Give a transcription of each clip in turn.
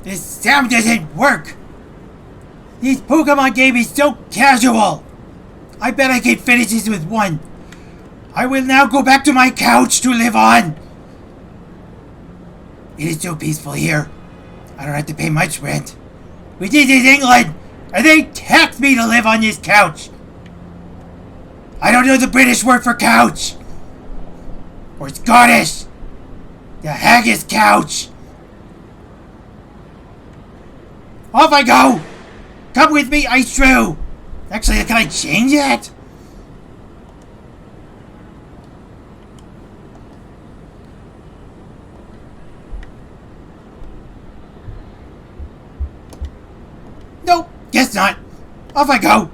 This sound doesn't work. This Pokemon game is so casual. I bet I can finish this with one. I will now go back to my couch to live on. It is so peaceful here. I don't have to pay much rent. We did this in England, and they taxed me to live on this couch. I don't know the British word for couch. Or Scottish. The haggis couch. Off I go. Come with me, Sandshrew. Actually, can I change that? Nope, guess not. Off I go.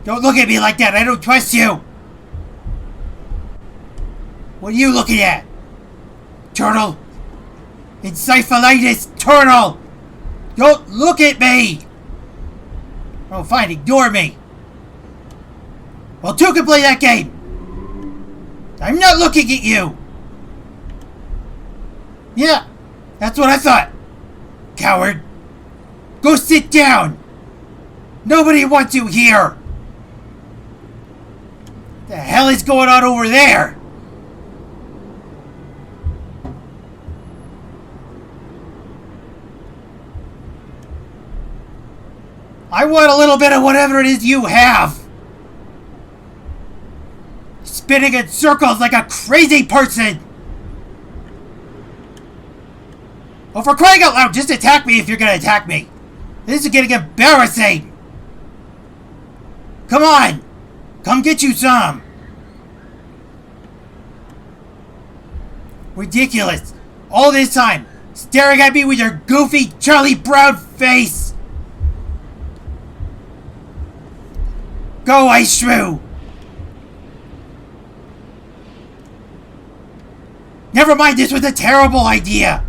Don't look at me like that. I don't trust you. What are you looking at? Turtle. Encephalitis turtle. Don't look at me. Oh, fine. Ignore me. Well, two can play that game. I'm not looking at you. Yeah, that's what I thought. Coward. Go sit down. Nobody wants you here. What the hell is going on over there? I want a little bit of whatever it is you have. Spinning in circles like a crazy person. Oh, for crying out loud, just attack me if you're gonna attack me. This is getting embarrassing. Come on. Come get you some. Ridiculous. All this time, staring at me with your goofy Charlie Brown face. Go, Sandshrew. Never mind, this was a terrible idea.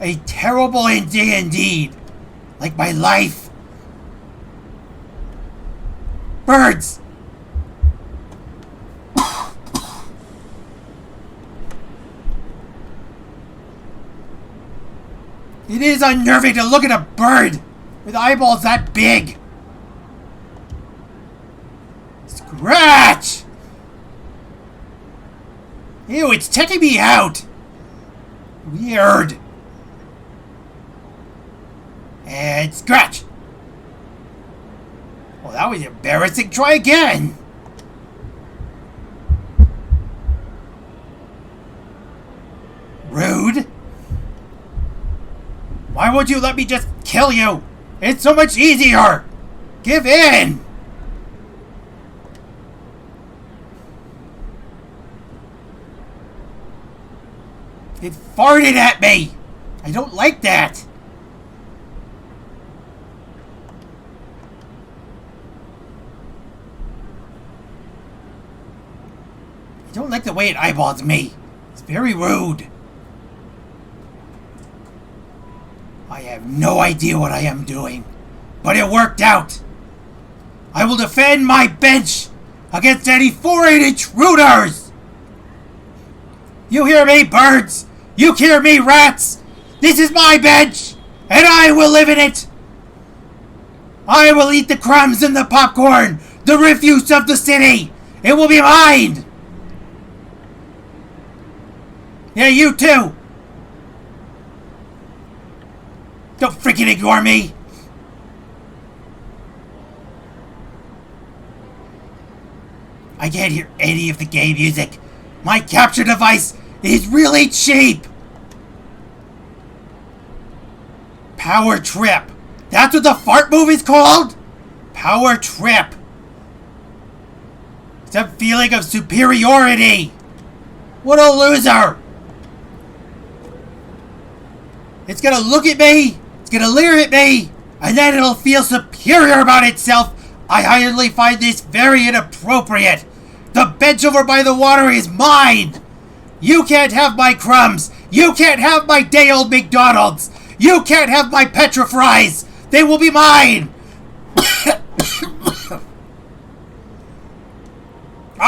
A terrible idea indeed. Like my life. Birds! It is unnerving to look at a bird with eyeballs that big. Scratch! Ew, it's checking me out. Weird. And scratch. Well, that was embarrassing. Try again. Rude. Why won't you let me just kill you? It's so much easier. Give in. It farted at me. I don't like that. I don't like the way it eyeballs me. It's very rude. I have no idea what I am doing, but it worked out. I will defend my bench against any foreign intruders. You hear me, birds? You hear me, rats? This is my bench, and I will live in it. I will eat the crumbs and the popcorn, the refuse of the city. It will be mine. Yeah, you too. Don't freaking ignore me. I can't hear any of the game music. My capture device is really cheap. Power trip. That's what the fart move is called? Power trip. Some feeling of superiority. What a loser. It's gonna look at me, it's gonna leer at me, and then it'll feel superior about itself. I highly find this very inappropriate. The bench over by the water is mine. You can't have my crumbs. You can't have my day-old McDonald's. You can't have my Petra fries. They will be mine.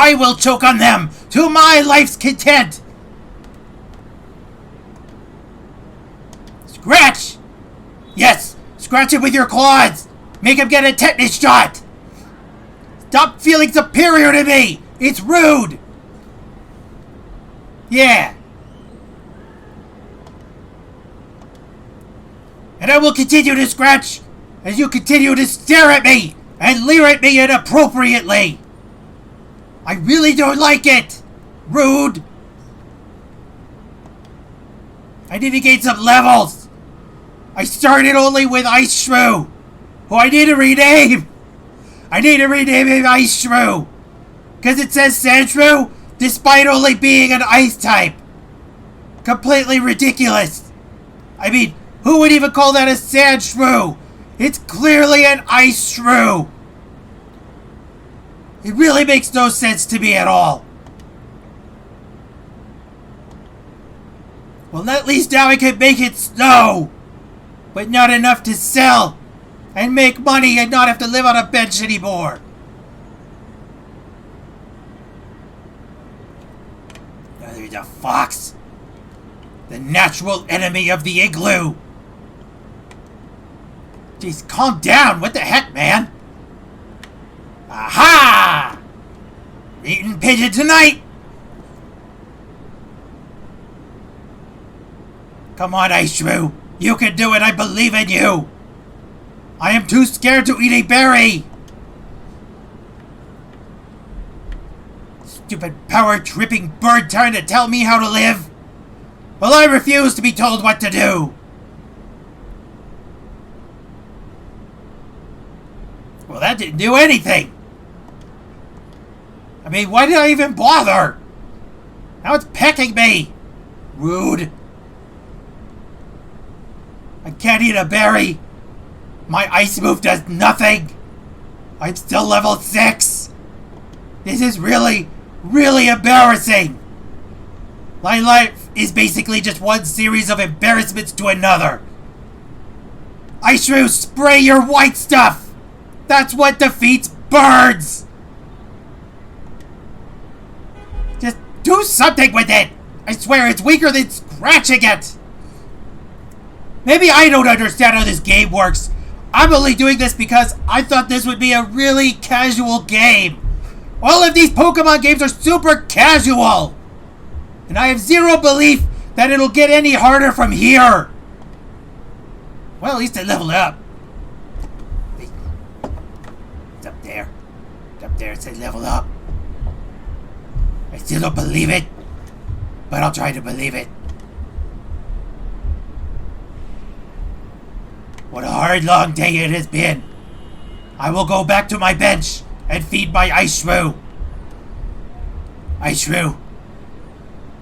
I will choke on them to my life's content. Scratch! Yes, scratch him with your claws. Make him get a tetanus shot. Stop feeling superior to me. It's rude. Yeah. And I will continue to scratch as you continue to stare at me and leer at me inappropriately. I really don't like it. Rude. I need to gain some levels. I started only with Sandshrew, who I need to rename. I need to rename him Sandshrew, because it says Sandshrew despite only being an ice type. Completely ridiculous. I mean, who would even call that a Sandshrew? It's clearly an Sandshrew. It really makes no sense to me at all. Well, at least now I can make it snow, but not enough to sell and make money and not have to live on a bench anymore. Now there's a fox, the natural enemy of the igloo. Jeez, calm down. What the heck, man? Aha! Eating pigeon tonight. Come on, Sandshrew. You can do it. I believe in you. I am too scared to eat a berry. Stupid power-tripping bird trying to tell me how to live. Well, I refuse to be told what to do. Well, that didn't do anything. I mean, why did I even bother? Now it's pecking me. Rude. I can't eat a berry. My ice move does nothing. I'm still level 6. This is really, really embarrassing. My life is basically just one series of embarrassments to another. Sandshrew, spray your white stuff. That's what defeats birds. Just do something with it. I swear it's weaker than scratching it. Maybe I don't understand how this game works. I'm only doing this because I thought this would be a really casual game. All of these Pokemon games are super casual. And I have zero belief that it'll get any harder from here. Well, at least I leveled up. It's up there. It's up there. It says level up. I still don't believe it, but I'll try to believe it. What a hard, long day it has been. I will go back to my bench and feed my Sandshrew. Sandshrew.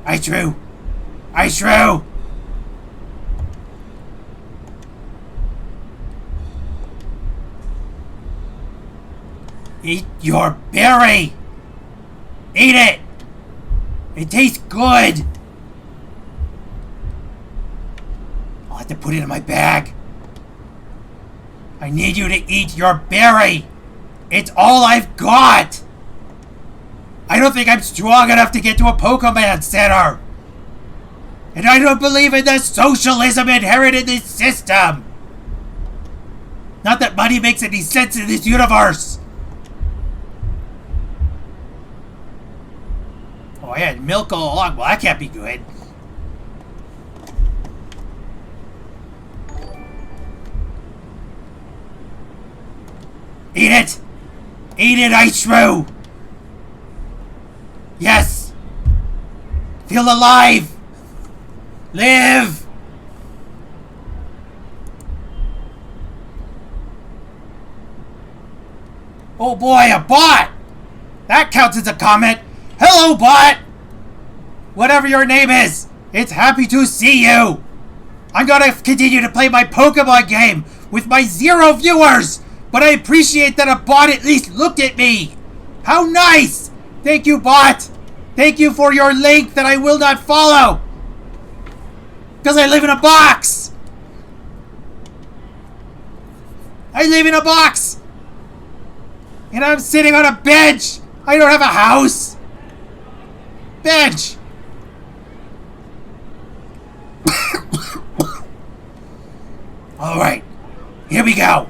Sandshrew. Sandshrew. Eat your berry. Eat it. It tastes good. I'll have to put it in my bag. I need you to eat your berry. It's all I've got. I don't think I'm strong enough to get to a Pokemon Center. And I don't believe in the socialism inherent in this system. Not that money makes any sense in this universe. Oh, I had milk all along. Well, that can't be good. Eat it! Eat it, Sandshrew! Yes! Feel alive! Live! Oh boy, a bot! That counts as a comment. Hello, bot! Whatever your name is, it's happy to see you! I'm gonna continue to play my Pokemon game with my 0 viewers! But I appreciate that a bot at least looked at me. How nice! Thank you, bot. Thank you for your link that I will not follow. Because I live in a box. I live in a box. And I'm sitting on a bench. I don't have a house. bench! Alright, here we go.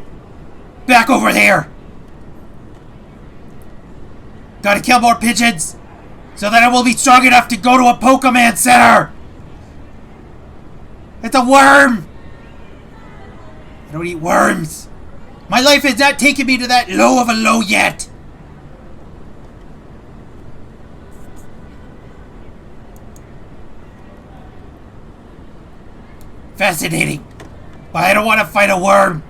Back over there. Gotta kill more pigeons so that I will be strong enough to go to a Pokemon Center. It's a worm. I don't eat worms. My life has not taken me to that low of a low yet. Fascinating. But I don't want to fight a worm.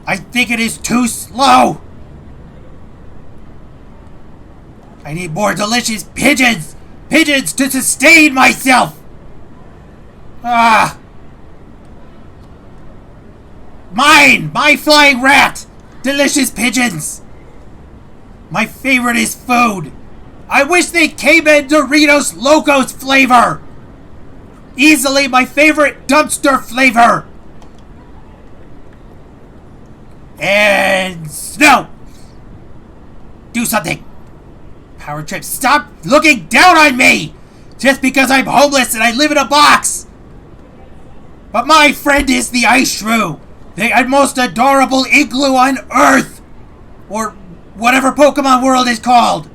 I think it is too slow. I need more delicious pigeons. Pigeons to sustain myself. Ah. Mine! My flying rat! Delicious pigeons! My favorite is food. I wish they came in Doritos Locos flavor. Easily my favorite dumpster flavor. And snow. Do something. Power Trip, stop looking down on me! Just because I'm homeless and I live in a box! But my friend is the Ice Shrew, the most adorable igloo on Earth! Or whatever Pokemon world is called!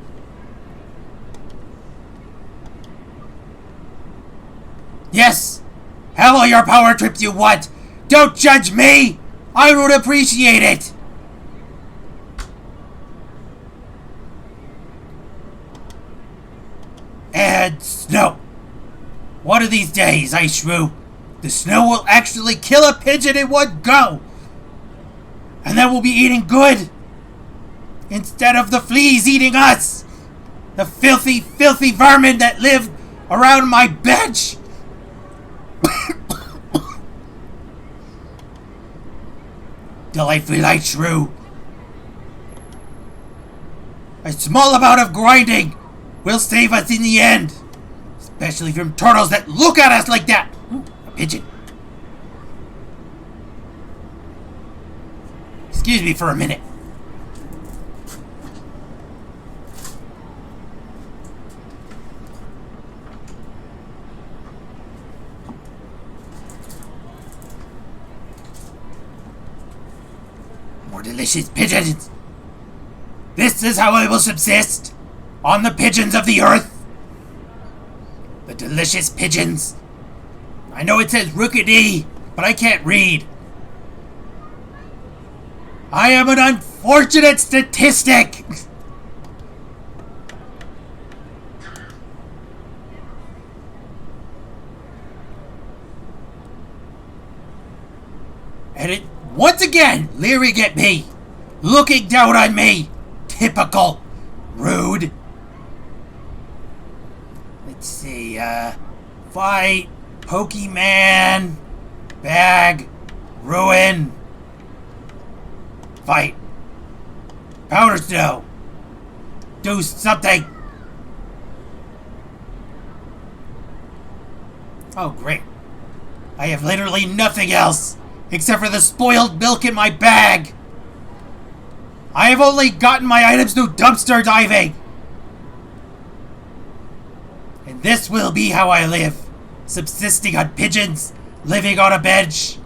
Yes! Have all your power trips you want! Don't judge me! I would appreciate it! And snow! One of these days, Ice Shrew, the snow will actually kill a pigeon in one go! And then we'll be eating good! Instead of the fleas eating us! The filthy, filthy vermin that live around my bench! Delightful Ice Shrew! A small amount of grinding will save us in the end! Especially from turtles that look at us like that! Ooh, a pigeon. Excuse me for a minute. More delicious pigeons! This is how I will subsist on the pigeons of the earth. The delicious pigeons. I know it says Rookidee, but I can't read. I am an unfortunate statistic. And it, once again, leering at me. Looking down on me. Typical. Rude. Let's see, fight, Pokemon, bag, ruin, fight, powder snow, do something. Oh, great. I have literally nothing else except for the spoiled milk in my bag. I have only gotten my items through dumpster diving. And this will be how I live. Subsisting on pigeons, living on a bench.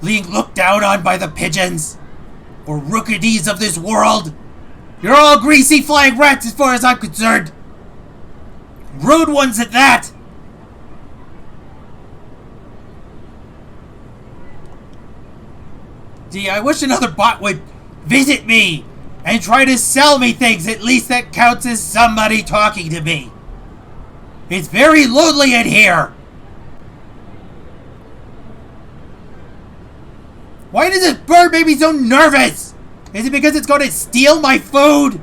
Being looked down on by the pigeons. Or rookies of this world. You're all greasy flying rats as far as I'm concerned. Rude ones at that. Gee, I wish another bot would visit me and try to sell me things. At least that counts as somebody talking to me. It's very lonely in here. Why does this bird make me so nervous? Is it because it's going to steal my food?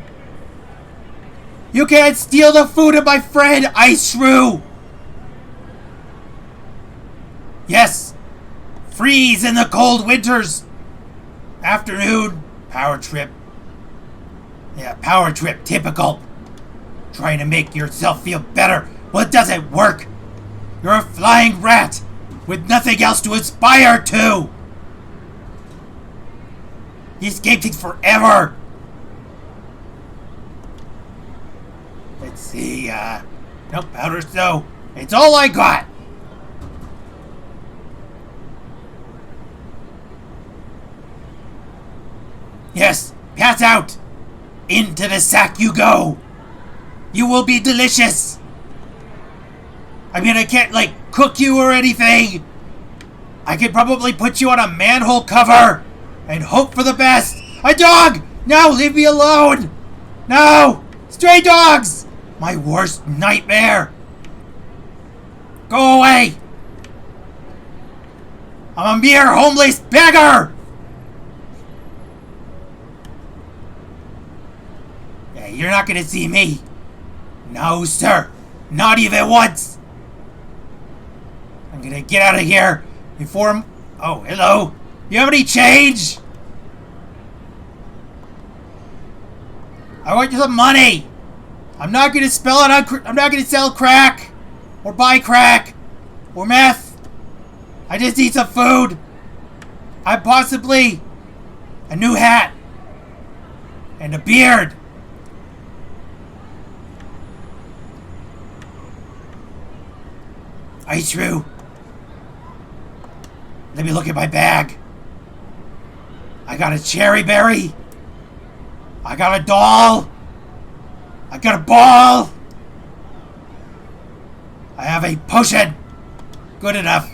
You can't steal the food of my friend, Ice Shrew. Yes. Freeze in the cold winters. Afternoon. Power trip. Yeah, power trip. Typical. Trying to make yourself feel better. Well, it doesn't work. You're a flying rat with nothing else to aspire to. This game takes forever. see, nope, powder snow. It's all I got. Yes, pass out. Into the sack you go. You will be delicious. I mean, I can't, like, cook you or anything. I could probably put you on a manhole cover and hope for the best. A dog! No, leave me alone. No! Stray dogs! My worst nightmare. Go away. I'm a mere homeless beggar. Yeah, you're not gonna see me. No, sir. Not even once. I'm gonna get out of here before I'm... Oh, hello. You have any change? I want some money. I'm not gonna spell it on... I'm not gonna sell crack. Or buy crack. Or meth. I just need some food. I'm possibly... a new hat. And a beard. Sandshrew. Let me look at my bag. I got a cherry berry. I got a doll. I got a ball. I have a potion. Good enough.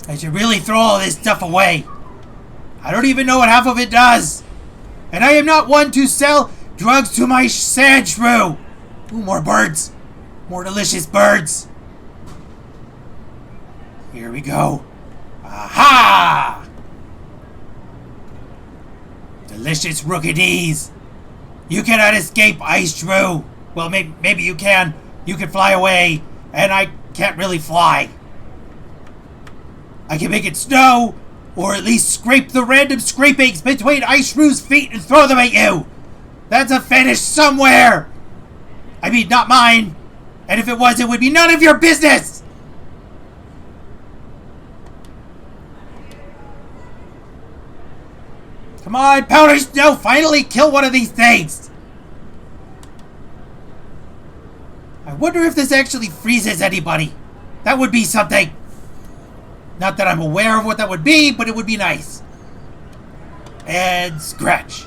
I should really throw all this stuff away. I don't even know what half of it does. And I am not one to sell drugs to my Sandshrew. Ooh, more birds. More delicious birds. Here we go. Aha! Delicious rookies. You cannot escape, Sandshrew. Well, maybe you can. You can fly away, and I can't really fly. I can make it snow, or at least scrape the random scrapings between Sandshrew's feet and throw them at you. That's a fetish somewhere. I mean, not mine. And if it was, it would be none of your business. Come on, powder snow, finally kill one of these things. I wonder if this actually freezes anybody. That would be something. Not that I'm aware of what that would be, but it would be nice. And scratch.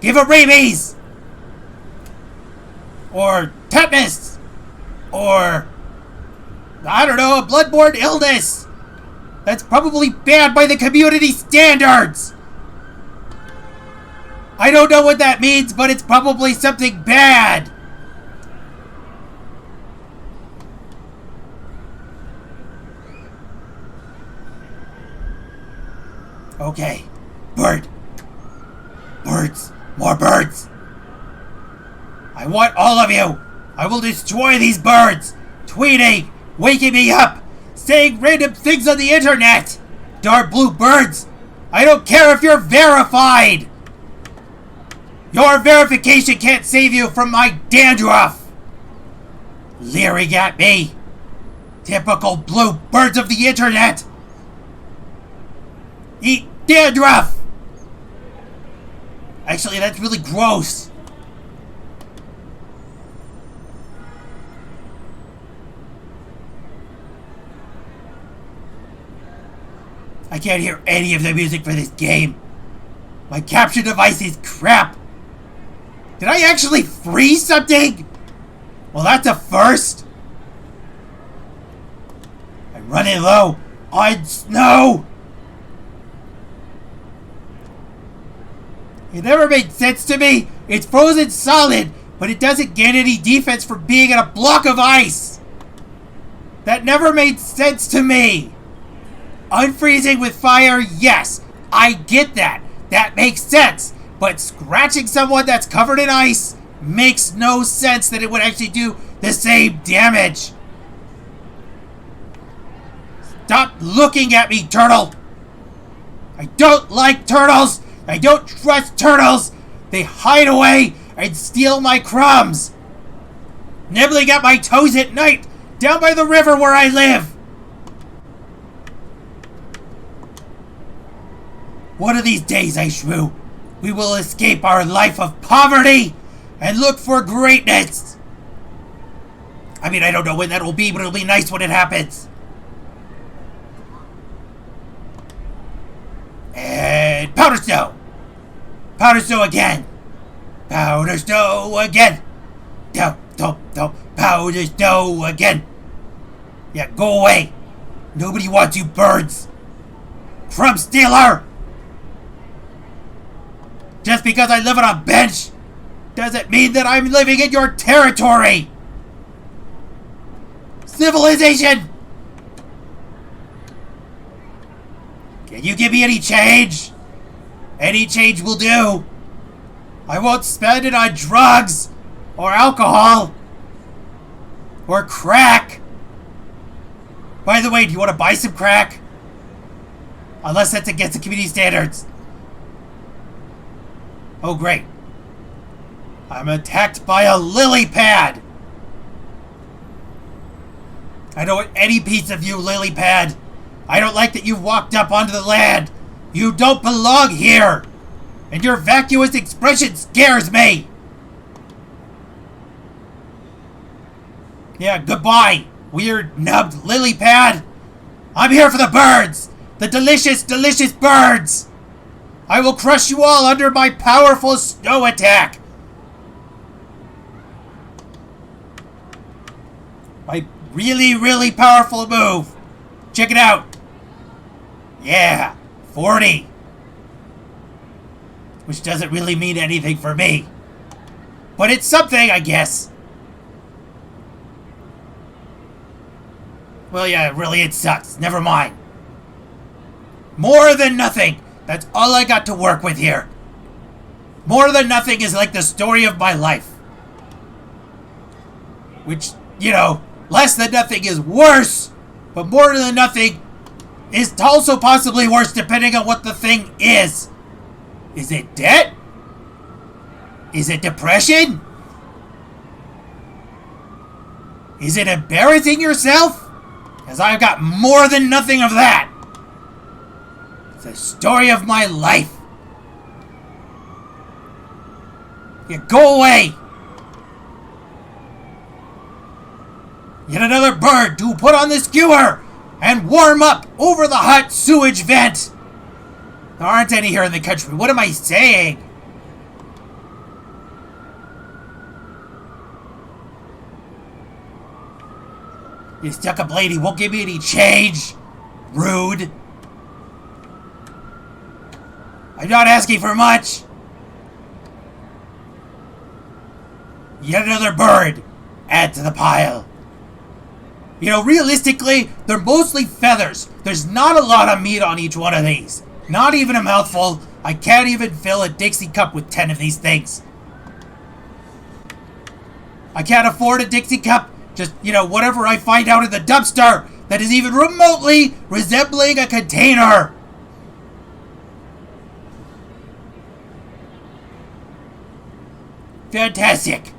Give a rabies. Or tetanus. Or, I don't know, a bloodborne illness. That's probably banned by the community standards. I don't know what that means, but it's probably something bad. Okay. Bird. Birds. More birds. I want all of you. I will destroy these birds. Tweeting. Waking me up. Saying random things on the internet. Dark blue birds. I don't care if you're verified. Your verification can't save you from my dandruff. Leering at me. Typical blue birds of the internet. Eat dandruff! Actually, that's really gross. I can't hear any of the music for this game. My capture device is crap. Did I actually freeze something? Well, that's a first. I'm running low on snow. It never made sense to me. It's frozen solid, but it doesn't gain any defense for being in a block of ice. That never made sense to me. Unfreezing with fire, yes, I get that. That makes sense. But scratching someone that's covered in ice makes no sense that it would actually do the same damage. Stop looking at me, turtle. I don't like turtles. I don't trust turtles. They hide away and steal my crumbs. Nibbling at my toes at night down by the river where I live. One of these days, Sandshrew, We will escape our life of poverty and look for greatness. I mean, I don't know when that will be, but it'll be nice when it happens. And powder snow. Powder snow again. Powder snow again. Don't. Powder snow again. Yeah, go away. Nobody wants you birds. Crumb stealer. Just because I live on a bench doesn't mean that I'm living in your territory. Civilization. Can you give me any change? Any change will do. I won't spend it on drugs or alcohol or crack. By the way, do you want to buy some crack? Unless that's against the community standards. Oh, great. I'm attacked by a lily pad. I don't want any piece of you, lily pad. I don't like that you've walked up onto the land. You don't belong here. And your vacuous expression scares me. Yeah, goodbye, weird, nubbed lily pad. I'm here for the birds. The delicious, delicious birds. I will crush you all under my powerful snow attack. My really, really powerful move. Check it out. Yeah, 40. Which doesn't really mean anything for me. But it's something, I guess. Well, yeah, really, it sucks. Never mind. More than nothing. That's all I got to work with here. More than nothing is like the story of my life. Which, you know, less than nothing is worse. But more than nothing is also possibly worse depending on what the thing is. Is it debt? Is it depression? Is it embarrassing yourself? Because I've got more than nothing of that. It's the story of my life. Yeah, go away. Yet another bird to put on the skewer and warm up over the hot sewage vent. There aren't any here in the country. What am I saying? You stuck-up lady won't give me any change. Rude. I'm not asking for much. Yet another bird. Add to the pile. You know, realistically, they're mostly feathers. There's not a lot of meat on each one of these. Not even a mouthful. I can't even fill a Dixie cup with 10 of these things. I can't afford a Dixie cup. Just, you know, whatever I find out in the dumpster that is even remotely resembling a container. Fantastic.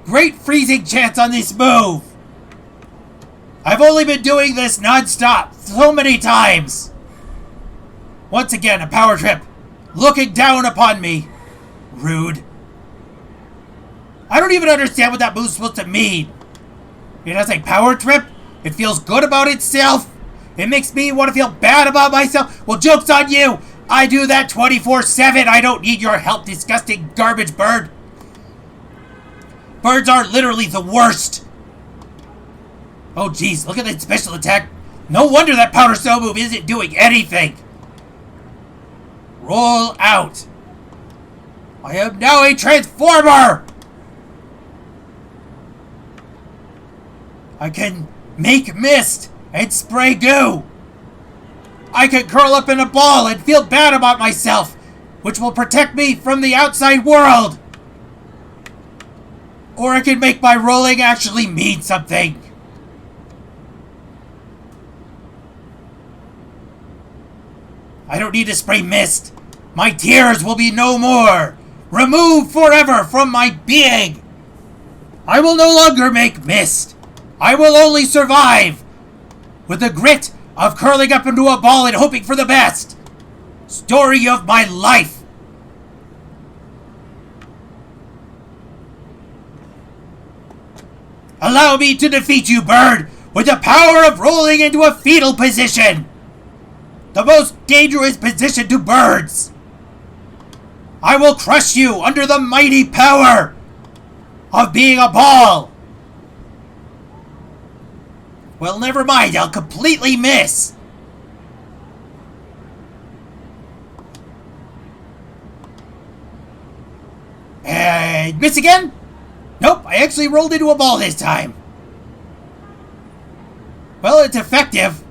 Great freezing chance on this move. I've only been doing this non-stop so many times. Once again, a power trip. Looking down upon me. Rude. I don't even understand what that move's supposed to mean. It has a power trip. It feels good about itself. It makes me want to feel bad about myself. Well, joke's on you. I do that 24/7. I don't need your help, disgusting garbage bird. Birds are literally the worst. Oh, geez. Look at that special attack. No wonder that powder snow move isn't doing anything. Roll out. I am now a transformer. I can make mist and spray goo. I can curl up in a ball and feel bad about myself, which will protect me from the outside world. Or I can make my rolling actually mean something. I don't need to spray mist. My tears will be no more. Removed forever from my being. I will no longer make mist. I will only survive with the grit of curling up into a ball and hoping for the best. Story of my life. Allow me to defeat you, bird, with the power of rolling into a fetal position. The most dangerous position to birds. I will crush you under the mighty power of being a ball. Well, never mind. I'll completely miss. And miss again? Nope, I actually rolled into a ball this time. Well, it's effective.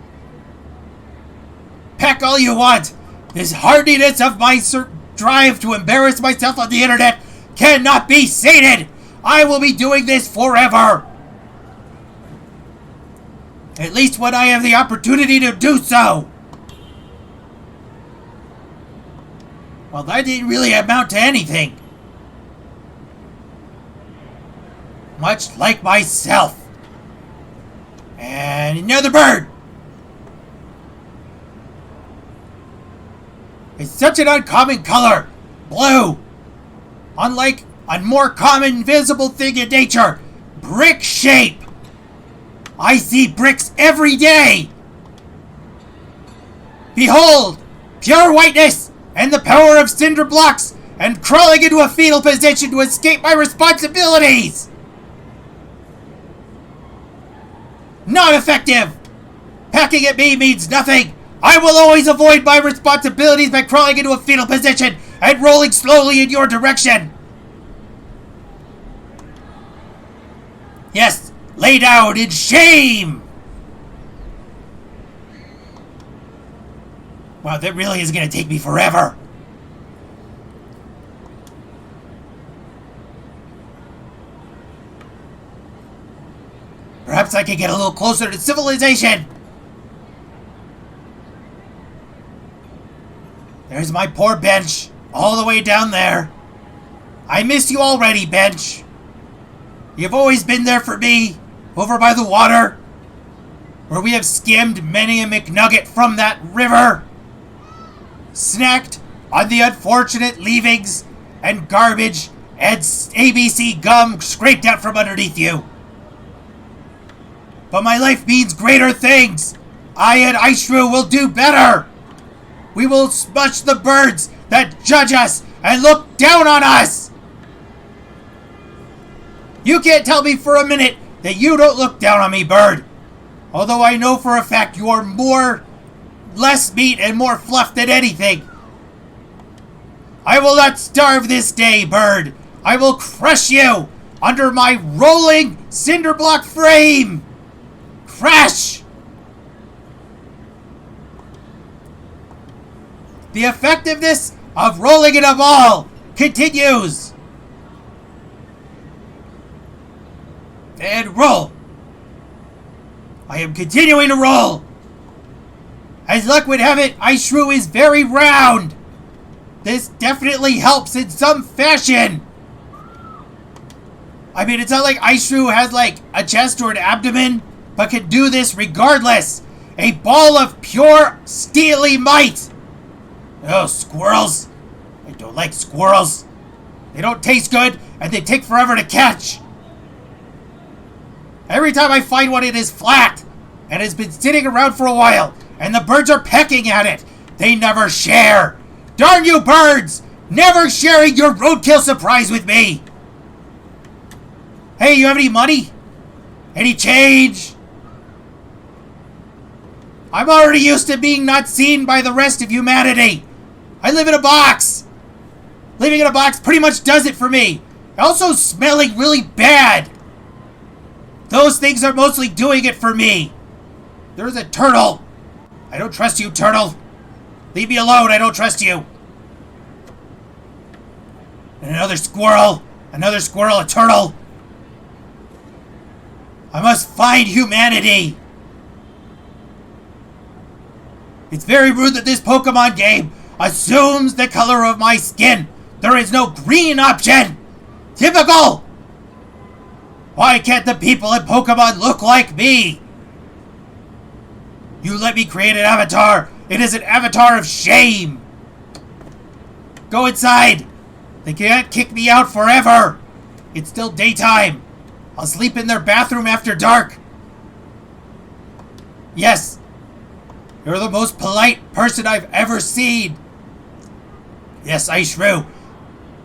Peck all you want. This hardiness of my drive to embarrass myself on the internet cannot be sated. I will be doing this forever. At least when I have the opportunity to do so. Well, that didn't really amount to anything. Much like myself. And another bird. It's such an uncommon color. Blue. Unlike a more common visible thing in nature. Brick shape. I see bricks every day. Behold, pure whiteness and the power of cinder blocks and crawling into a fetal position to escape my responsibilities. Not effective. Pecking at me means nothing. I will always avoid my responsibilities by crawling into a fetal position and rolling slowly in your direction. Yes, lay down in shame. Wow, that really is going to take me forever. Perhaps I can get a little closer to civilization. There's my poor bench, all the way down there. I miss you already, bench. You've always been there for me, over by the water, where we have skimmed many a McNugget from that river, snacked on the unfortunate leavings and garbage and ABC gum scraped out from underneath you. But my life means greater things. I and Sandshrew will do better. We will smush the birds that judge us and look down on us. You can't tell me for a minute that you don't look down on me, bird. Although I know for a fact you are less meat and more fluff than anything. I will not starve this day, bird. I will crush you under my rolling cinder block frame. Crash! The effectiveness of rolling in a ball continues. And roll. I am continuing to roll. As luck would have it, Sandshrew is very round. This definitely helps in some fashion. I mean, it's not like Sandshrew has like a chest or an abdomen, but can do this regardless. A ball of pure steely might. Oh, squirrels. I don't like squirrels. They don't taste good, and they take forever to catch. Every time I find one, it is flat, and has been sitting around for a while, and the birds are pecking at it. They never share. Darn you birds! Never sharing your roadkill surprise with me. Hey, you have any money? Any change? I'm already used to being not seen by the rest of humanity. I live in a box. Living in a box pretty much does it for me. Also smelling really bad. Those things are mostly doing it for me. There's a turtle. I don't trust you, turtle. Leave me alone, I don't trust you. And another squirrel, a turtle. I must find humanity. It's very rude that this Pokemon game assumes the color of my skin. There is no green option. Typical. Why can't the people in Pokemon look like me? You let me create an avatar. It is an avatar of shame. Go inside. They can't kick me out forever. It's still daytime. I'll sleep in their bathroom after dark. Yes, you're the most polite person I've ever seen. Yes, Sandshrew.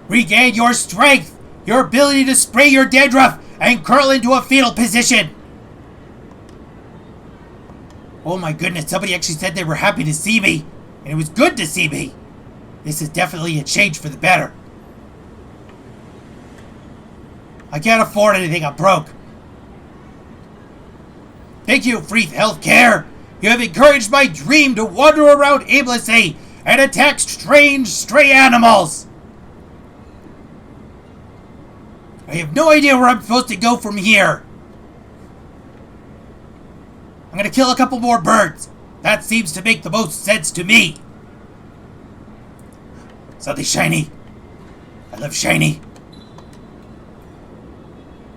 Regain your strength, your ability to spray your dandruff and curl into a fetal position. Oh my goodness, somebody actually said they were happy to see me, and it was good to see me. This is definitely a change for the better. I can't afford anything, I'm broke. Thank you, free healthcare. You have encouraged my dream to wander around aimlessly and attack strange, stray animals. I have no idea where I'm supposed to go from here. I'm gonna kill a couple more birds. That seems to make the most sense to me. Something shiny. I love shiny.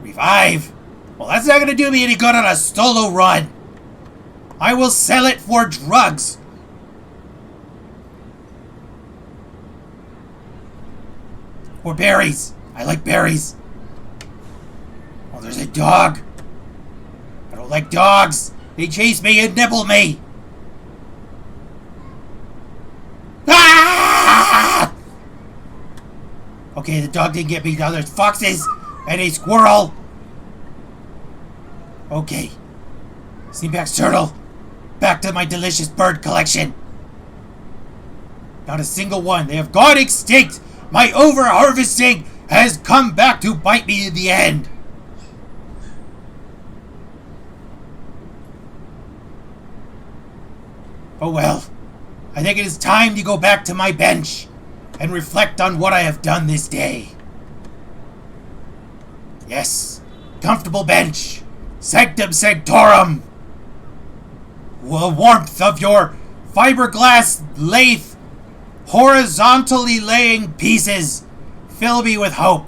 Revive. Well, that's not gonna do me any good on a solo run. I will sell it for drugs. Or berries. I like berries. Oh, there's a dog. I don't like dogs. They chase me and nibble me. Ah! Okay, the dog didn't get me. Now there's foxes and a squirrel. Okay. Seaback turtle. Back to my delicious bird collection. Not a single one. They have gone extinct. My over-harvesting has come back to bite me in the end. Oh well. I think it is time to go back to my bench and reflect on what I have done this day. Yes. Comfortable bench. Sanctum sanctorum. The warmth of your fiberglass lathe horizontally laying pieces fill me with hope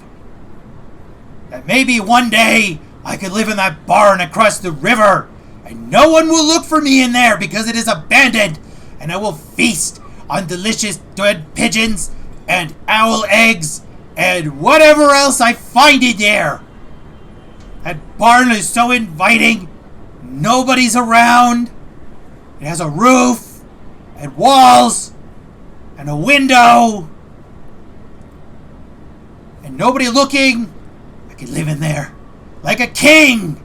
that maybe one day I could live in that barn across the river and no one will look for me in there because it is abandoned, and I will feast on delicious dead pigeons and owl eggs and whatever else I find in there. That barn is so inviting. Nobody's around. It has a roof and walls and a window and nobody looking. I could live in there like a king,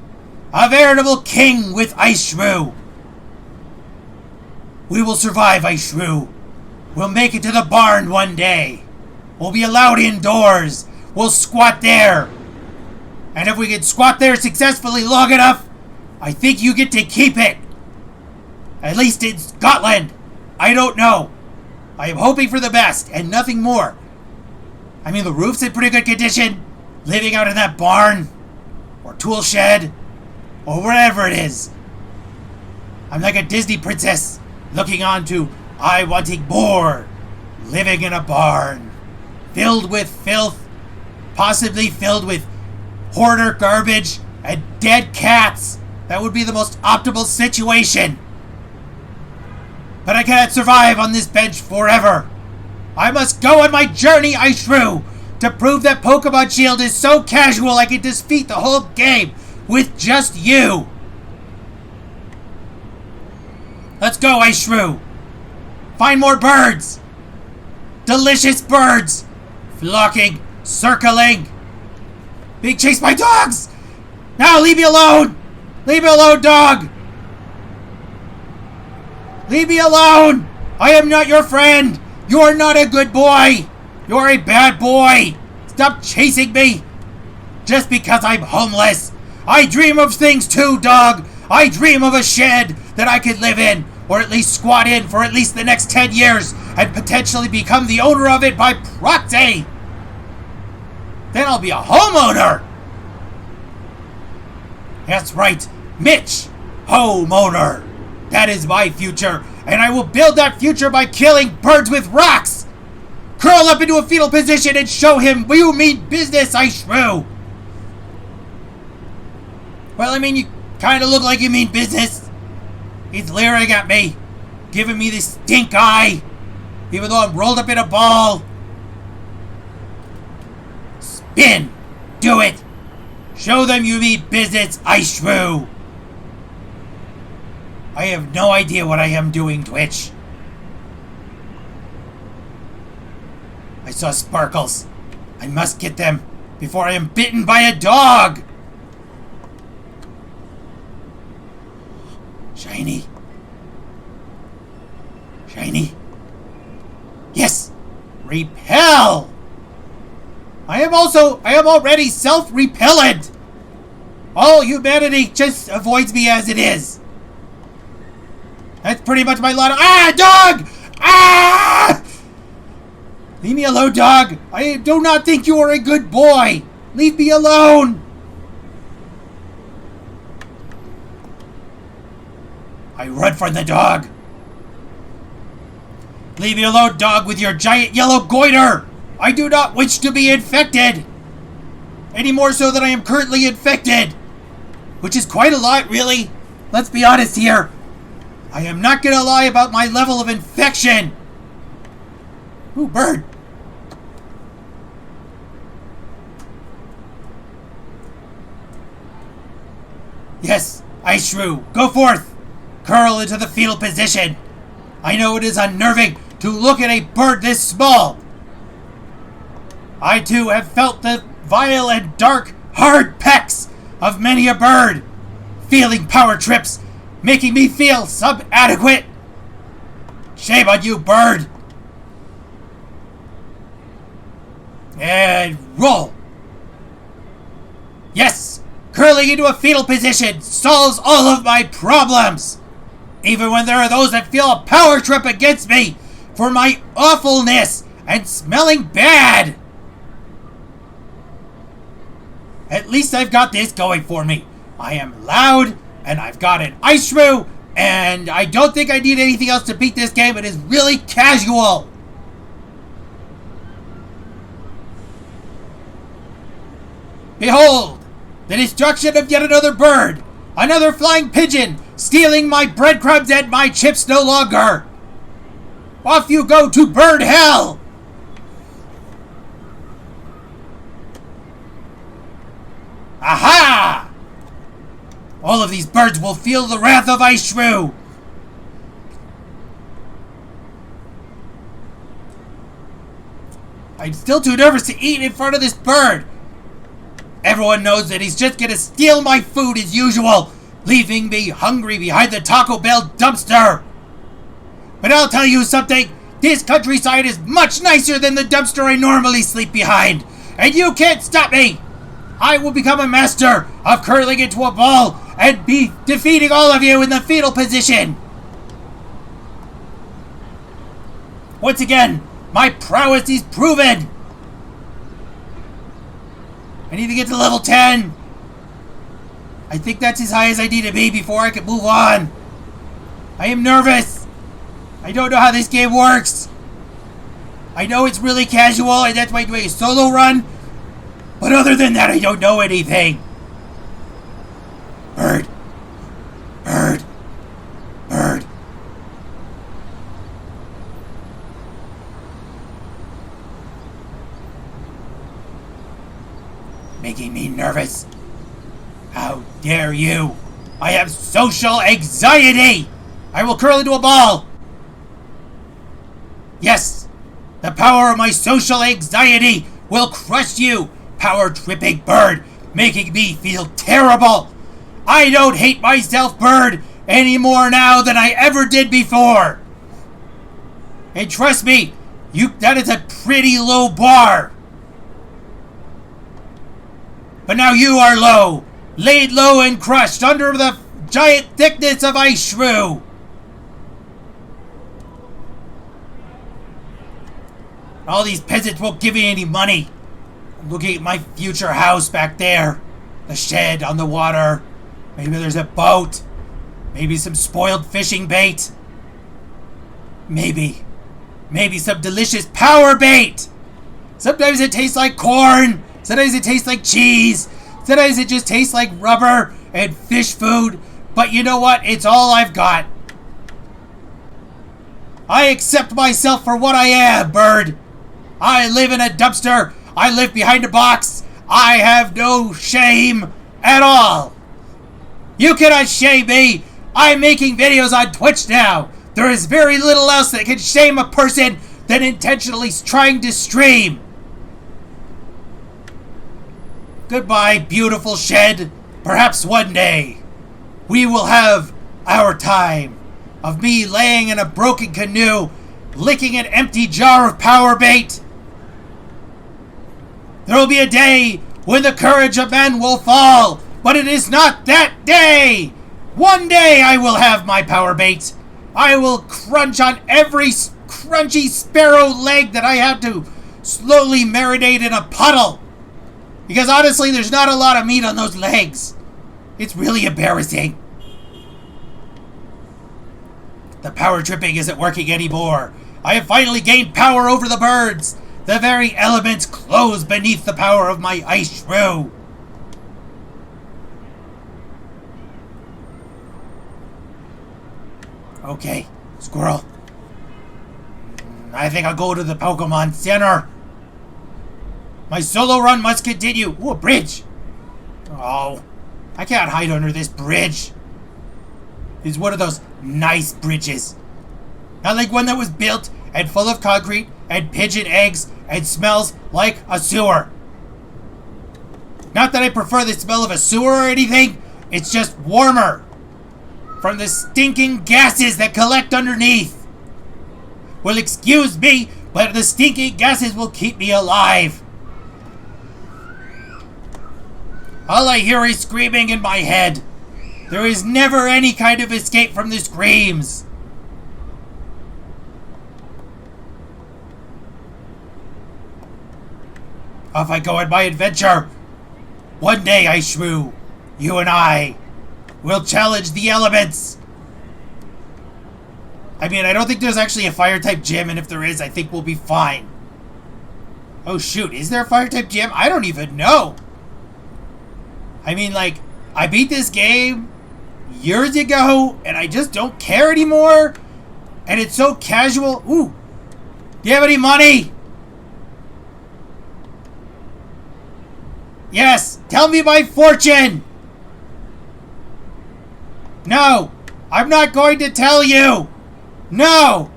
a veritable king with Sandshrew. We will survive, Sandshrew. We'll make it to the barn one day. We'll be allowed indoors. We'll squat there. And if we can squat there successfully long enough, I think you get to keep it. At least in Scotland. I don't know. I am hoping for the best and nothing more. I mean, the roof's in pretty good condition. Living out in that barn or tool shed or whatever it is. I'm like a Disney princess looking on to I wanting more. Living in a barn filled with filth, possibly filled with hoarder garbage and dead cats. That would be the most optimal situation. But I cannot survive on this bench forever. I must go on my journey, Sandshrew, to prove that Pokemon Shield is so casual I can defeat the whole game with just you. Let's go, Sandshrew. Find more birds. Delicious birds. Flocking, circling. Being chased by dogs. Now leave me alone. Leave me alone, dog. Leave me alone! I am not your friend! You are not a good boy! You are a bad boy! Stop chasing me! Just because I'm homeless! I dream of things too, dog! I dream of a shed that I could live in, or at least squat in for at least the next 10 years, and potentially become the owner of it by proxy! Then I'll be a homeowner! That's right, Mitch! Homeowner! That is my future, and I will build that future by killing birds with rocks! Curl up into a fetal position and show him you mean business, Sandshrew! Well, I mean, you kind of look like you mean business. He's leering at me, giving me this stink eye, even though I'm rolled up in a ball. Spin! Do it! Show them you mean business, Ice Shrew! I have no idea what I am doing, Twitch. I saw sparkles. I must get them before I am bitten by a dog! Shiny. Shiny. Yes! Repel! I am already self-repellent! All humanity just avoids me as it is. That's pretty much my lot of— Ah! Dog! Ah! Leave me alone, dog! I do not think you are a good boy! Leave me alone! I run from the dog. Leave me alone, dog, with your giant yellow goiter! I do not wish to be infected! Any more so than I am currently infected! Which is quite a lot, really. Let's be honest here. I am not gonna lie about my level of infection! Ooh, bird! Yes, Ice Shrew, go forth! Curl into the fetal position! I know it is unnerving to look at a bird this small! I too have felt the vile and dark, hard pecs of many a bird, feeling power trips, making me feel subadequate! Shame on you, bird! And roll! Yes! Curling into a fetal position solves all of my problems! Even when there are those that feel a power trip against me for my awfulness and smelling bad! At least I've got this going for me. I am loud, and I've got an Ice Shrew, and I don't think I need anything else to beat this game. It is really casual! Behold! The destruction of yet another bird! Another flying pigeon! Stealing my breadcrumbs and my chips no longer! Off you go to bird hell! Aha! All of these birds will feel the wrath of Ice Shrew! I'm still too nervous to eat in front of this bird! Everyone knows that he's just gonna steal my food as usual, leaving me hungry behind the Taco Bell dumpster! But I'll tell you something, this countryside is much nicer than the dumpster I normally sleep behind, and you can't stop me! I will become a master of curling into a ball and be defeating all of you in the fetal position! Once again, my prowess is proven! I need to get to level 10. I think that's as high as I need to be before I can move on. I am nervous. I don't know how this game works. I know it's really casual and that's why I'm doing a solo run. But other than that, I don't know anything. Bird. Bird. Bird. Making me nervous. How dare you? I have social anxiety! I will curl into a ball! Yes! The power of my social anxiety will crush you, power-tripping bird, making me feel terrible! I don't hate myself, bird, any more now than I ever did before! And trust me, that is a pretty low bar! But now you are low, laid low and crushed under the giant thickness of Ice Shrew. All these peasants won't give me any money. I'm looking at my future house back there. The shed on the water. Maybe there's a boat. Maybe some spoiled fishing bait. Maybe some delicious power bait. Sometimes it tastes like corn. Sometimes it tastes like cheese. Sometimes it just tastes like rubber and fish food. But you know what? It's all I've got. I accept myself for what I am, bird. I live in a dumpster. I live behind a box. I have no shame at all. You cannot shame me. I'm making videos on Twitch now. There is very little else that can shame a person than intentionally trying to stream. Goodbye, beautiful shed. Perhaps one day we will have our time of me laying in a broken canoe, licking an empty jar of power bait. There will be a day when the courage of men will fall, but it is not that day. One day I will have my power bait. I will crunch on every crunchy sparrow leg that I have to slowly marinate in a puddle. Because honestly, there's not a lot of meat on those legs. It's really embarrassing. The power tripping isn't working anymore. I have finally gained power over the birds. The very elements close beneath the power of my ice shrew. Okay, squirrel. I think I'll go to the Pokemon Center. My solo run must continue. Ooh, a bridge. Oh, I can't hide under this bridge. It's one of those nice bridges. Not like one that was built and full of concrete and pigeon eggs and smells like a sewer. Not that I prefer the smell of a sewer or anything. It's just warmer from the stinking gases that collect underneath. Well, excuse me, but the stinking gases will keep me alive. All I hear is screaming in my head. There is never any kind of escape from the screams. Off I go on my adventure. One day, Ice Shrew, you and I will challenge the elements. I mean, I don't think there's actually a fire-type gym, and if there is, I think we'll be fine. Oh shoot, is there a fire-type gym? I don't even know. I mean, like, I beat this game years ago, and I just don't care anymore. And it's so casual. Ooh, do you have any money? Yes, tell me my fortune. No, I'm not going to tell you. No.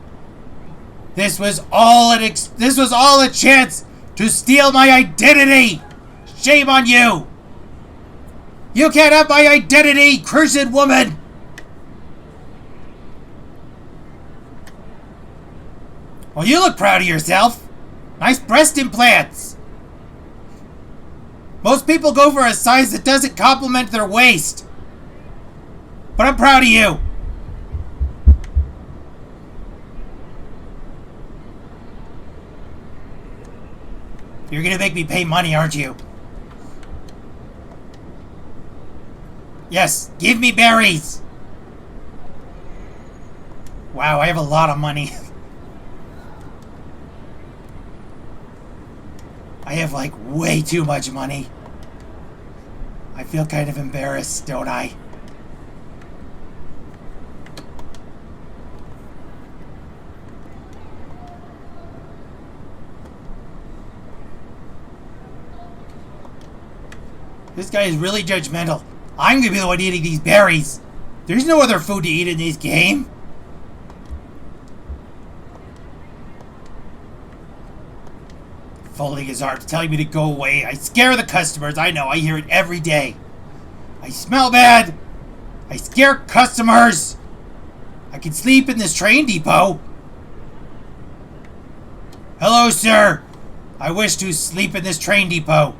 This was all a chance to steal my identity. Shame on you. You can't have my identity, cursed woman! Well, you look proud of yourself. Nice breast implants. Most people go for a size that doesn't complement their waist. But I'm proud of you. You're gonna make me pay money, aren't you? Yes, give me berries! Wow, I have a lot of money. I have, like, way too much money. I feel kind of embarrassed, don't I? This guy is really judgmental. I'm gonna be the one eating these berries. There's no other food to eat in this game. Folding his arms, telling me to go away. I scare the customers. I know, I hear it every day. I smell bad. I scare customers. I can sleep in this train depot. Hello, sir. I wish to sleep in this train depot.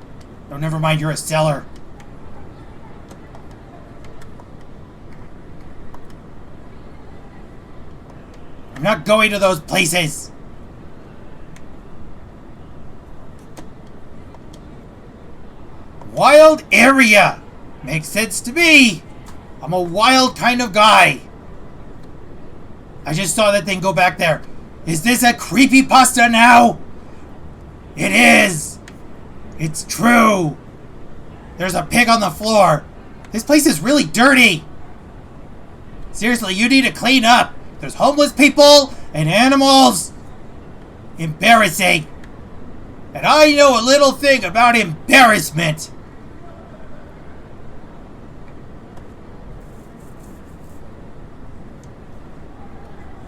Oh, never mind, you're a seller. I'm not going to those places. Wild area. Makes sense to me. I'm a wild kind of guy. I just saw that thing go back there. Is this a creepypasta now? It is. It's true. There's a pig on the floor. This place is really dirty. Seriously, you need to clean up. There's homeless people and animals. Embarrassing. And I know a little thing about embarrassment.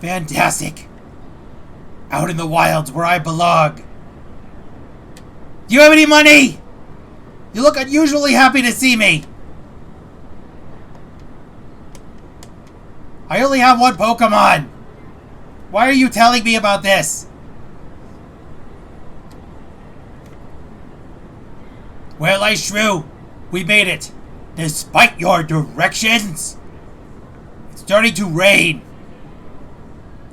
Fantastic. Out in the wilds where I belong. Do you have any money? You look unusually happy to see me. I only have one Pokemon. Why are you telling me about this? Well, Sandshrew, we made it. Despite your directions. It's starting to rain.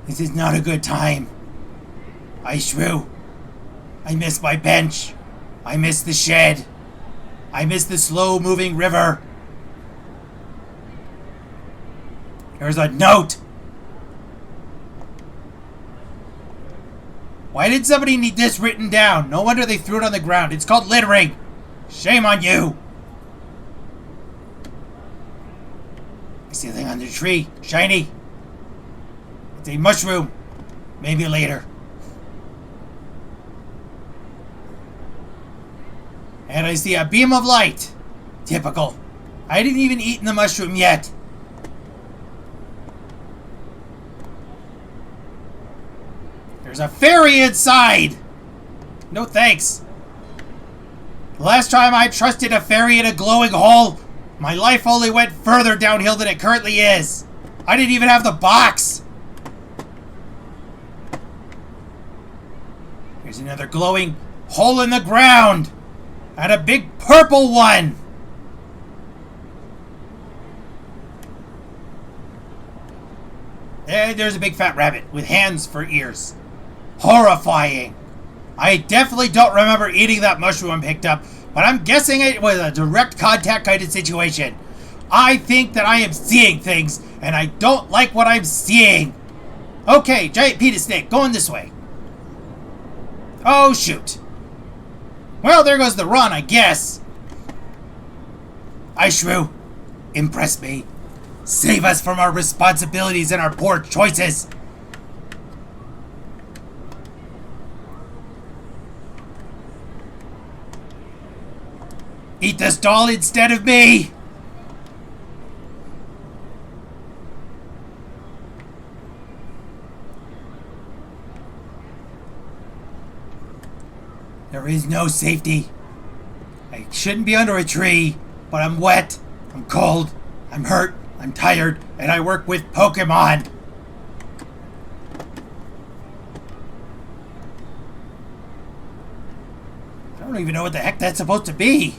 This is not a good time. Sandshrew, I miss my bench. I miss the shed. I miss the slow-moving river. There's a note. Why did somebody need this written down? No wonder they threw it on the ground. It's called littering. Shame on you. I see a thing on the tree. Shiny. It's a mushroom. Maybe later. And I see a beam of light. Typical. I didn't even eat the mushroom yet. There's a fairy inside! No thanks. The last time I trusted a fairy in a glowing hole, my life only went further downhill than it currently is. I didn't even have the box. Here's another glowing hole in the ground. And a big purple one. And there's a big fat rabbit with hands for ears. Horrifying. I definitely don't remember eating that mushroom I picked up, but I'm guessing it was a direct contact kind of situation. I think that I am seeing things, and I don't like what I'm seeing. Okay, giant pita snake, going this way. Oh, shoot. Well, there goes the run, I guess. Sandshrew, impress me. Save us from our responsibilities and our poor choices. Eat this doll instead of me! There is no safety. I shouldn't be under a tree, but I'm wet, I'm cold, I'm hurt, I'm tired, and I work with Pokemon. I don't even know what the heck that's supposed to be.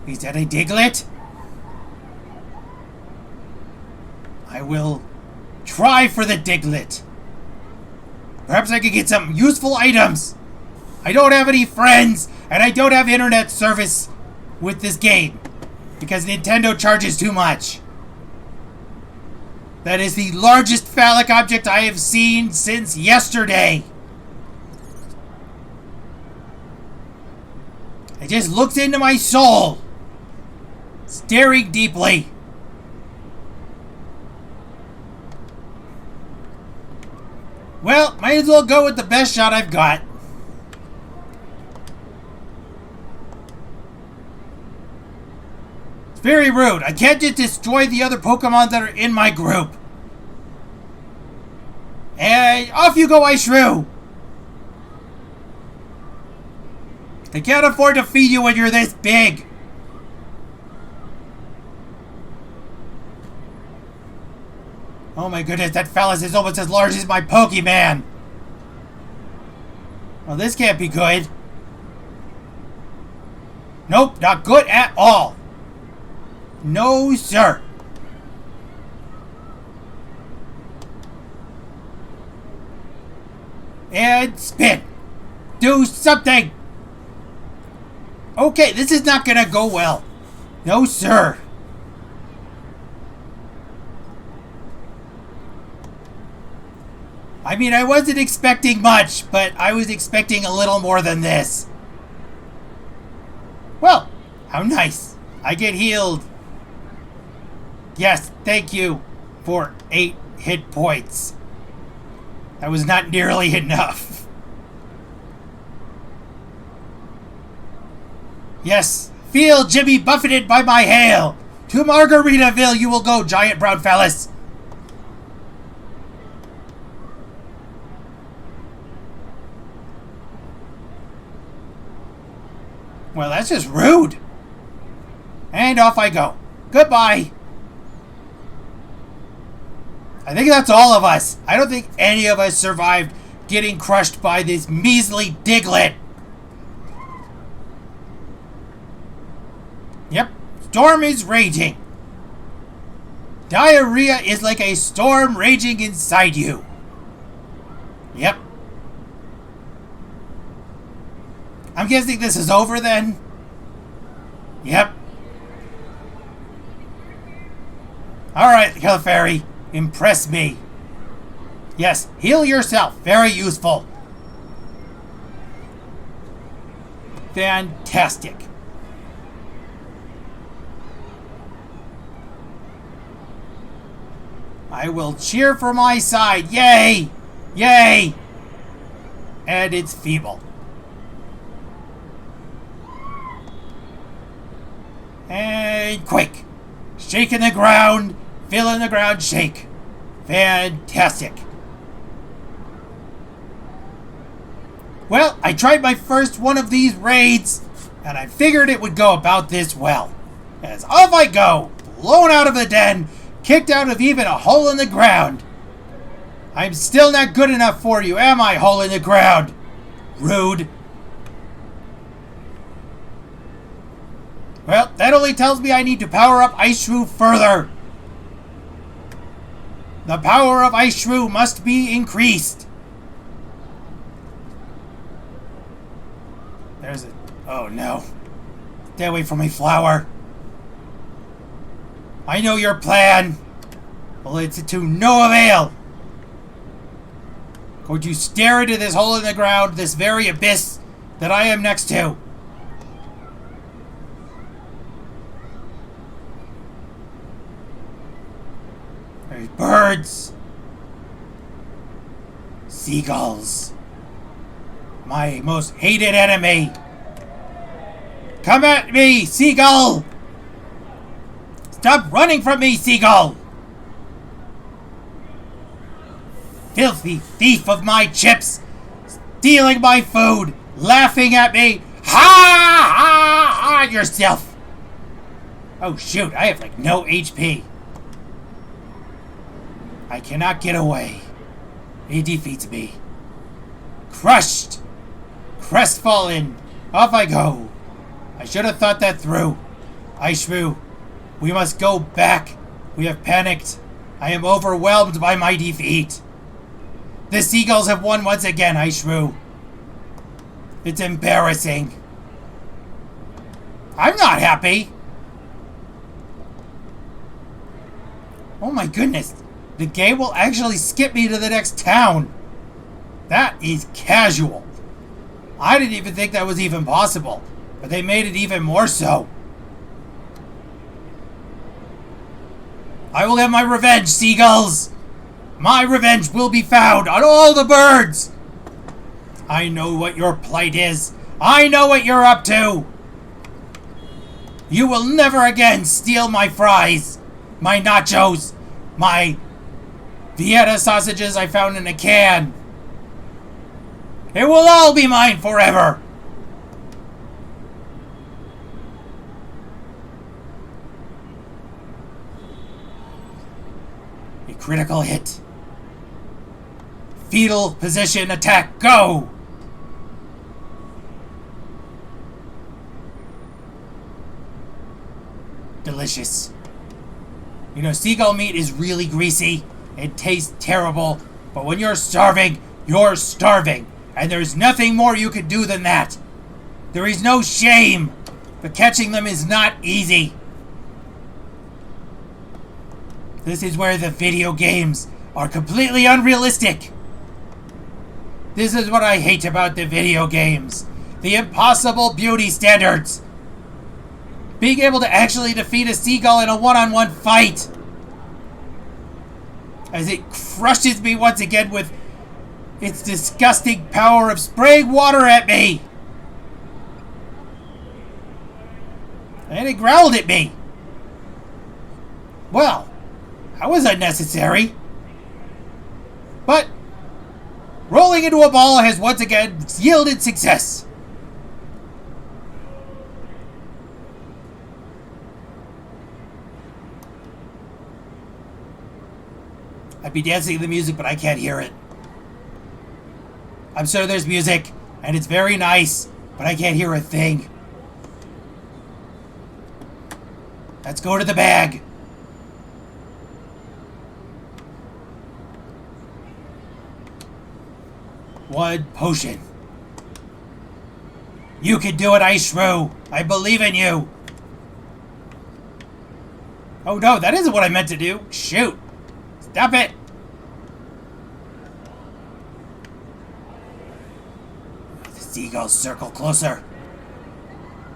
Is that a Diglett? I will try for the Diglett. Perhaps I could get some useful items. I don't have any friends, and I don't have internet service with this game because Nintendo charges too much. That is the largest phallic object I have seen since yesterday. It just looks into my soul, staring deeply. Well, might as well go with the best shot I've got. It's very rude. I can't just destroy the other Pokemon that are in my group. And off you go, Sandshrew. I can't afford to feed you when you're this big. Oh my goodness, that phallus is almost as large as my Pokemon. Well, this can't be good. Nope, not good at all. No, sir. And spin. Do something. Okay, this is not gonna go well. No, sir. I mean, I wasn't expecting much, but I was expecting a little more than this. Well, how nice. I get healed. Yes, thank you for 8 hit points. That was not nearly enough. Yes, feel Jimmy buffeted by my hail. To Margaritaville you will go, giant brown phallus. Well, that's just rude. And off I go. Goodbye. I think that's all of us. I don't think any of us survived getting crushed by this measly Diglett. Yep, storm is raging. Diarrhea is like a storm raging inside you. Yep. I'm guessing this is over then? Yep. Alright, Killer Fairy. Impress me. Yes, heal yourself. Very useful. Fantastic. I will cheer for my side. Yay! Yay! And it's feeble. And quick. Shaking the ground. Feeling the ground shake. Fantastic. Well, I tried my first one of these raids, and I figured it would go about this well. As off I go, blown out of the den, kicked out of even a hole in the ground. I'm still not good enough for you, am I, hole in the ground? Rude. Well, that only tells me I need to power up Ice Shrew further. The power of Ice Shrew must be increased. There's a... Oh no. Stay away from me, flower. I know your plan. Well, it's to no avail. Going to stare into this hole in the ground, this very abyss that I am next to. There's birds. Seagulls. My most hated enemy. Come at me, seagull! Stop running from me, seagull! Filthy thief of my chips! Stealing my food! Laughing at me! Ha! Ha! Ha! Yourself! Oh shoot, I have like no HP. I cannot get away. He defeats me. Crushed! Crestfallen! Off I go! I should have thought that through. Ice Shrew, we must go back. We have panicked. I am overwhelmed by my defeat. The seagulls have won once again, Ice Shrew. It's embarrassing. I'm not happy. Oh my goodness. The game will actually skip me to the next town. That is casual. I didn't even think that was even possible, but they made it even more so. I will have my revenge, seagulls. My revenge will be found on all the birds. I know what your plight is. I know what you're up to. You will never again steal my fries, my nachos, my Vienna sausages I found in a can. It will all be mine forever. A critical hit. Fetal position attack, go! Delicious. You know, seagull meat is really greasy. It tastes terrible. But when you're starving, you're starving. And there's nothing more you can do than that. There is no shame. But catching them is not easy. This is where the video games are completely unrealistic. This is what I hate about the video games. The impossible beauty standards. Being able to actually defeat a seagull in a one-on-one fight. As it crushes me once again with its disgusting power of spraying water at me. And it growled at me. Well, that was unnecessary. But rolling into a ball has once again yielded success. I'd be dancing to the music, but I can't hear it. I'm sure there's music, and it's very nice, but I can't hear a thing. Let's go to the bag. One potion. You can do it, Sandshrew. I believe in you. Oh no, that isn't what I meant to do. Shoot. Stop it. The seagulls circle closer.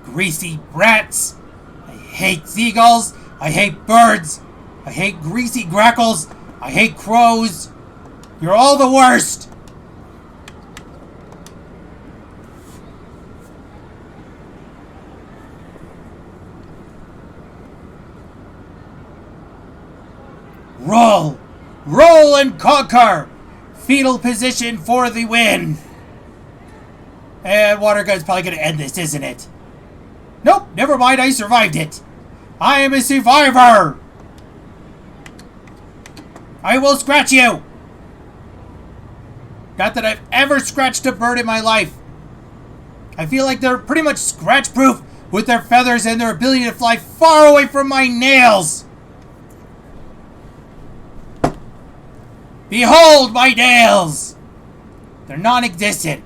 Greasy brats. I hate seagulls. I hate birds. I hate greasy grackles. I hate crows. You're all the worst. Roll! Roll and conquer! Fetal position for the win! And water gun's probably gonna end this, isn't it? Nope, never mind, I survived it! I am a survivor! I will scratch you! Not that I've ever scratched a bird in my life. I feel like they're pretty much scratch-proof with their feathers and their ability to fly far away from my nails! Behold my nails! They're non-existent.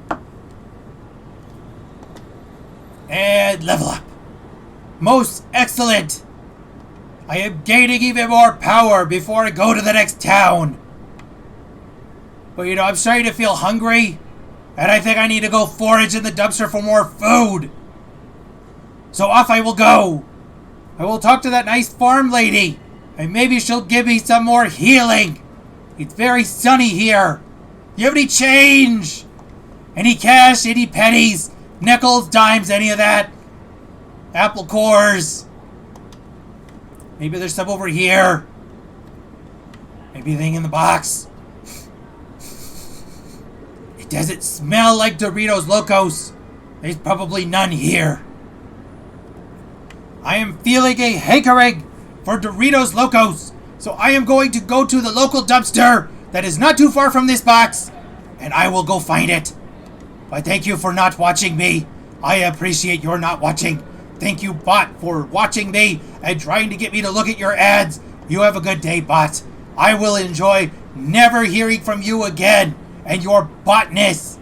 And level up. Most excellent. I am gaining even more power before I go to the next town. But you know, I'm starting to feel hungry. And I think I need to go forage in the dumpster for more food. So off I will go. I will talk to that nice farm lady. And maybe she'll give me some more healing. It's very sunny here. You have any change? Any cash? Any pennies? Nickels? Dimes? Any of that? Apple cores? Maybe there's some over here. Maybe anything in the box. It doesn't smell like Doritos Locos. There's probably none here. I am feeling a hankering for Doritos Locos. So I am going to go to the local dumpster that is not too far from this box, and I will go find it. But thank you for not watching me. I appreciate your not watching. Thank you, bot, for watching me and trying to get me to look at your ads. You have a good day, bot. I will enjoy never hearing from you again and your botness.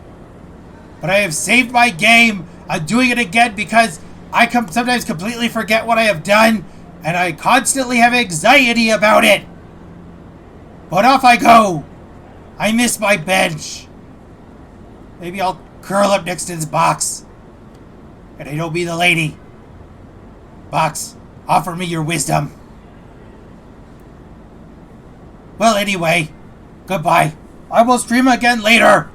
But I have saved my game. I'm doing it again because I sometimes completely forget what I have done. And I constantly have anxiety about it. But off I go. I miss my bench. Maybe I'll curl up next to this box. And I don't be the lady. Box, offer me your wisdom. Well, anyway, goodbye. I will stream again later.